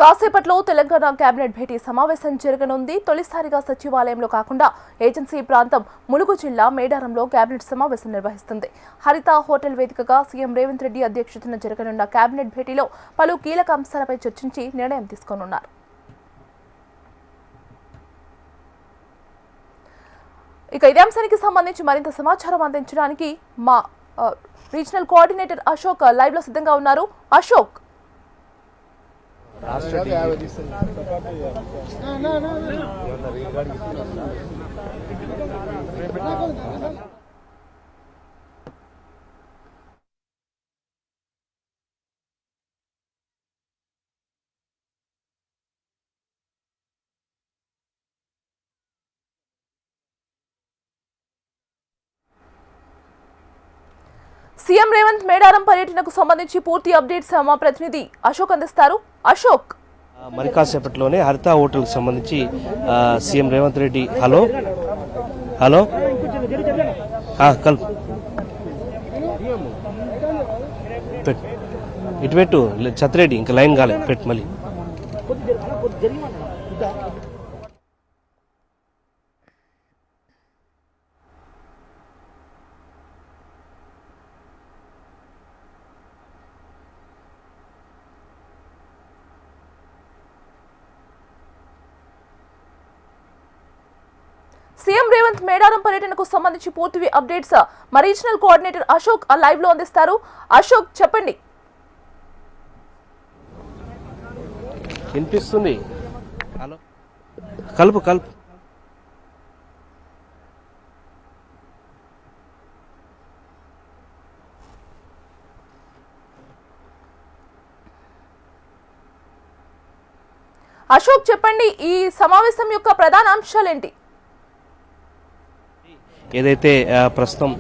కాసేపట్లో తెలంగాణ కేబినెట్ భేటీ సమావేశం జరగనుంది. తొలిసారిగా సచివాలయంలో కాకుండా ఏజెన్సీ ప్రాంతం ములుగు జిల్లా మేడారంలో కేబినెట్ సమావేశం నిర్వహిస్తుంది. హరిత హోటల్ వేదికగా సీఎం రేవంత్ రెడ్డి అధ్యక్షతన జరగనున్న కేబినెట్ భేటీలో పలు కీలక అంశాలపై చర్చించి నిర్ణయం తీసుకోనున్నారు. ఇక ఇదే అంశానికి సంబంధించి మరింత సమాచారం అందించడానికి మా రీజనల్ కోఆర్డినేటర్ అశోక్ లైవ్ లో సిద్ధంగా ఉన్నారు. అశోక్, సీఎం రేవంత్ మేడారం పర్యటనకు సంబంధించి పూర్తి అప్డేట్స్ మా ప్రతినిధి అశోక్ అందిస్తారు. అశోక్, మరి కాసేపట్లోనే హరిత హోటల్కి సంబంధించి సీఎం రేవంత్ రెడ్డి హలో కల్ ఇటు పెట్టు ఛత్రెడ్డి ఇంకా లైన్ కాలేదు పెట్టు మళ్ళీ. సీఎం రేవంత్ మేడారం పర్యటనకు సంబంధించి పూర్తి అప్డేట్స్ మా రీజనల్ కోఆర్డినేటర్ అశోక్ లైవ్ లో అందిస్తారు. అశోక్, చెప్పండి. వినిపిస్తుంది. హలో కలుపు కలుపు అశోక్, చెప్పండి, ఈ సమావేశం యొక్క ప్రధాన అంశాలేంటి? ఏదైతే ప్రస్తుతం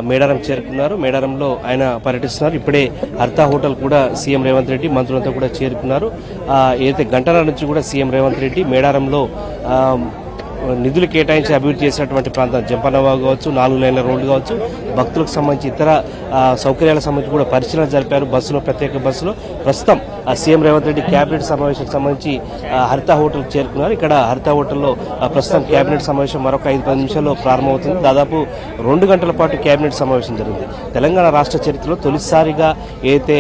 మేడారం చేరుకున్నారు, మేడారంలో ఆయన పర్యటిస్తున్నారు. ఇప్పుడే హరిత హోటల్ కూడా సీఎం రేవంత్ రెడ్డి మంత్రులంతా కూడా చేరుకున్నారు. ఏదైతే గంటల నుంచి కూడా సీఎం రేవంత్ రెడ్డి మేడారంలో నిధులు కేటాయించి అభివృద్ధి చేసినటువంటి ప్రాంతం జంపనవాగు కావచ్చు, 4 లైన్ల రోడ్లు కావచ్చు, భక్తులకు సంబంధించి ఇతర సౌకర్యాలకు సంబంధించి కూడా పరిశీలన జరిపారు. బస్సులో, ప్రత్యేక బస్సులో. ప్రస్తుతం సీఎం రేవంత్ రెడ్డి కేబినెట్ సమావేశానికి సంబంధించి హరిత హోటల్ చేరుకున్నారు. ఇక్కడ హరిత హోటల్లో ప్రస్తుతం కేబినెట్ సమావేశం మరొక 5-10 నిమిషాల్లో ప్రారంభమవుతుంది. దాదాపు 2 గంటల పాటు కేబినెట్ సమావేశం జరిగింది. తెలంగాణ రాష్ట్ర చరిత్రలో తొలిసారిగా అయితే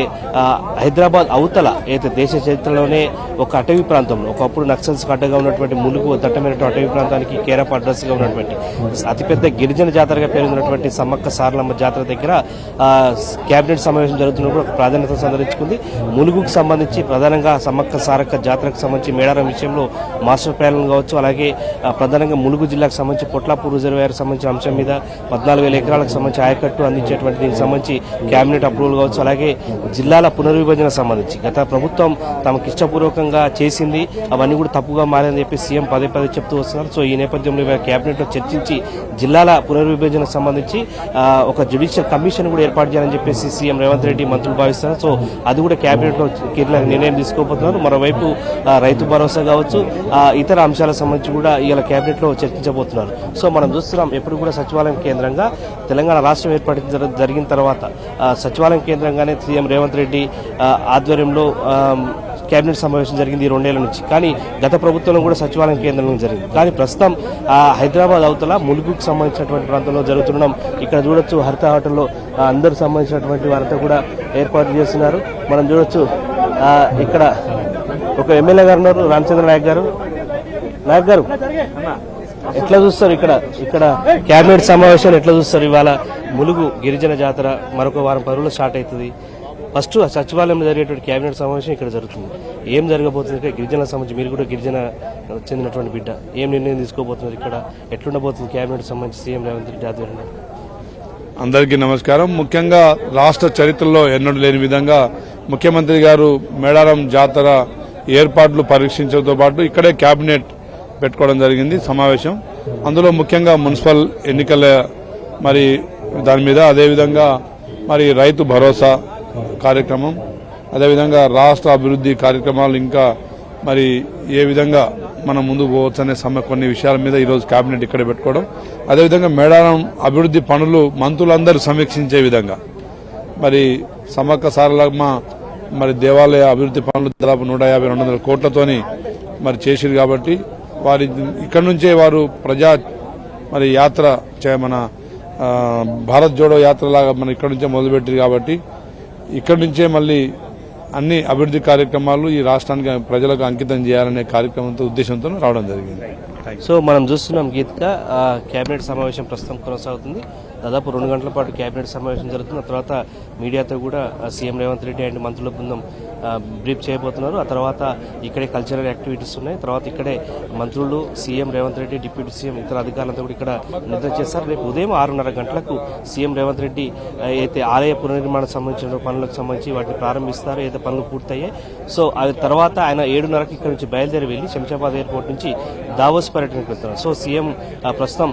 హైదరాబాద్ అవతల అయితే దేశ చరిత్రలోనే ఒక అటవీ ప్రాంతంలో, ఒకప్పుడు నక్సల్స్ అడ్డగా ఉన్నటువంటి ములుగు దట్టమైనటువంటి అటవీ ప్రాంతానికి కేరప్ అడ్రస్ గా ఉన్నటువంటి అతిపెద్ద గిరిజన జాతరగా పేరున్నటువంటి సమ్మక్క సారలమ్మ జాతర దగ్గర కేబినెట్ సమావేశం జరుగుతున్నప్పుడు ఒక ప్రాధాన్యత సంతరించుకుంది. ములుగుకు సంబంధించి ప్రధానంగా సమ్మక్క సారక్క జాతరకు సంబంధించి మేడారం విషయంలో మాస్టర్ ప్లాన్ కావచ్చు, అలాగే ప్రధానంగా ములుగు జిల్లాకు సంబంధించి పొట్లాపూర్ రిజర్వాయర్ సంబంధించిన అంశం మీద 14,000 ఎకరాలకు సంబంధించి ఆయకట్టు అందించేటువంటి దీనికి సంబంధించి కేబినెట్ అప్రూవల్ కావచ్చు, అలాగే జిల్లాల పునర్విభజన సంబంధించి గత ప్రభుత్వం తమకు ఇష్టపూర్వకంగా చేసింది, అవన్నీ కూడా తప్పుగా మారని చెప్పి సీఎం పదే చెప్తూ వస్తున్నారు. సో ఈ నేపథ్యంలో కేబినెట్ లో చర్చించి జిల్లాల పునర్విభజనకు సంబంధించి ఒక జ్యుడిషియల్ కమిషన్ కూడా ఏర్పాటు చేయాలని చెప్పేసి సీఎం రేవంత్ రెడ్డి మంత్రులు భావిస్తారు. సో అది కూడా కేబినెట్ లో కీలక నిర్ణయం తీసుకోబోతున్నారు. మరోవైపు రైతు భరోసా కావచ్చు, ఇతర అంశాలకు సంబంధించి కూడా ఇవాళ కేబినెట్ లో చర్చించబోతున్నారు. సో మనం చూస్తున్నాం, ఎప్పుడు కూడా సచివాలయం కేంద్రంగా తెలంగాణ రాష్ట్రం ఏర్పాటు జరిగిన తర్వాత సచివాలయం కేంద్రంగానే సీఎం రేవంత్ రెడ్డి ఆధ్వర్యంలో కేబినెట్ సమావేశం జరిగింది ఈ 2 ఏళ్ల నుంచి. కానీ గత ప్రభుత్వంలో కూడా సచివాలయం కేంద్రంలో జరిగింది. కానీ ప్రస్తుతం హైదరాబాద్ అవతల ములుగుకు సంబంధించినటువంటి ప్రాంతంలో జరుగుతున్నాం. ఇక్కడ చూడొచ్చు, హరిత హోటల్లో అందరు సంబంధించినటువంటి వారంతా కూడా ఏర్పాటు చేస్తున్నారు. మనం చూడొచ్చు, ఇక్కడ ఒక ఎమ్మెల్యే గారు ఉన్నారు, రామచంద్ర నాయక్ గారు. ఎట్లా చూస్తారు ఇక్కడ కేబినెట్ సమావేశాలు ఎట్లా చూస్తారు? ఇవాళ ములుగు గిరిజన జాతర మరొక వారం 10 రోజులు స్టార్ట్ అవుతుంది. ఫస్ట్ సచివాలయంలో జరిగేటువంటి కేబినెట్ సమావేశం ఇక్కడ జరుగుతుంది. ఏం జరగబోతుంది? గిరిజన సంబంధించి మీరు కూడా గిరిజన చెందినటువంటి బిడ్డ, ఏం నిర్ణయం తీసుకోబోతున్నారు? ఇక్కడ ఎట్లుండబోతుంది కేబినెట్ సంబంధించి సీఎం రేవంత్ రెడ్డి ఆధ్వర్యంలో? అందరికీ నమస్కారం. ముఖ్యంగా రాష్ట్ర చరిత్రలో ఎన్నడూ లేని విధంగా ముఖ్యమంత్రి గారు మేడారం జాతర ఏర్పాట్లు పరీక్షించడంతో పాటు ఇక్కడే కేబినెట్ పెట్టుకోవడం జరిగింది సమావేశం. అందులో ముఖ్యంగా మున్సిపల్ ఎన్నికల మరి దాని మీద, అదేవిధంగా మరి రైతు భరోసా కార్యక్రమం, అదేవిధంగా రాష్ట్ర అభివృద్ధి కార్యక్రమాలు, ఇంకా మరి ఏ విధంగా మనం ముందుకు పోవచ్చు అనే కొన్ని విషయాల మీద ఈరోజు కేబినెట్ ఇక్కడ పెట్టుకోవడం, అదేవిధంగా మేడారం అభివృద్ధి పనులు మంత్రులందరూ సమీక్షించే విధంగా మరి సమ్మక్క సారలమ్మ మరి దేవాలయ అభివృద్ధి పనులు దాదాపు 150-200 కోట్లతోని మరి చేసిరు కాబట్టి వారి ఇక్కడ నుంచే వారు మరి యాత్ర మన భారత్ జోడో యాత్ర లాగా మన ఇక్కడ నుంచే మొదలుపెట్టారు కాబట్టి ఇక్కడి నుంచే మళ్ళీ అన్ని అభివృద్ధి కార్యక్రమాలు ఈ రాష్ట్రానికి ప్రజలకు అంకితం చేయాలనే కార్యక్రమంతో ఉద్దేశంతో రావడం జరిగింది. సో మనం చూస్తున్నాం గీతిక కేబినెట్ సమావేశం ప్రస్తుతం కొనసాగుతుంది. దాదాపు 2 గంటల పాటు కేబినెట్ సమావేశం జరుగుతుంది. ఆ తర్వాత మీడియాతో కూడా సీఎం రేవంత్ రెడ్డి అండ్ మంత్రుల బృందం బ్రీఫ్ చేయబోతున్నారు. ఆ తర్వాత ఇక్కడే కల్చరల్ యాక్టివిటీస్ ఉన్నాయి. తర్వాత ఇక్కడే మంత్రులు, CM Revanth Reddy, deputy CM, ఇతర అధికారులతో కూడా ఇక్కడ నిద్ర చేస్తారు. రేపు ఉదయం 6:30 గంటలకు సీఎం రేవంత్ రెడ్డి అయితే ఆలయ పునర్నిర్మాణం సంబంధించిన పనులకు సంబంధించి వాటిని ప్రారంభిస్తారు. ఏదైతే పనులు పూర్తయ్యాయి. సో అది తర్వాత ఆయన 7:30కి ఇక్కడ నుంచి బయలుదేరి వెళ్లి శంషాబాద్ ఎయిర్పోర్ట్ నుంచి దావోస్ పర్యటనకు వెళ్తున్నారు. సో సీఎం ప్రస్తుతం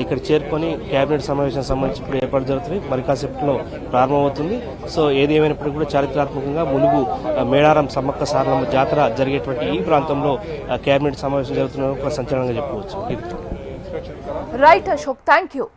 ఇక్కడ చేరుకొని కేబినెట్ సమావేశం సంబంధించి ఇప్పుడు ఏర్పాటు జరుగుతుంది. మరి కాసేపట్లో ప్రారంభమవుతుంది. సో ఏది ఏమైనప్పటికీ కూడా చారిత్రాత్మకంగా ములుగు మేడారం సమ్మక్క సారలమ్మ జాతర జరిగేటువంటి ఈ ప్రాంతంలో కేబినెట్ సమావేశం జరుగుతున్న ఒక సంచలనంగా చెప్పుకోవచ్చు. Right Ashok, thank you.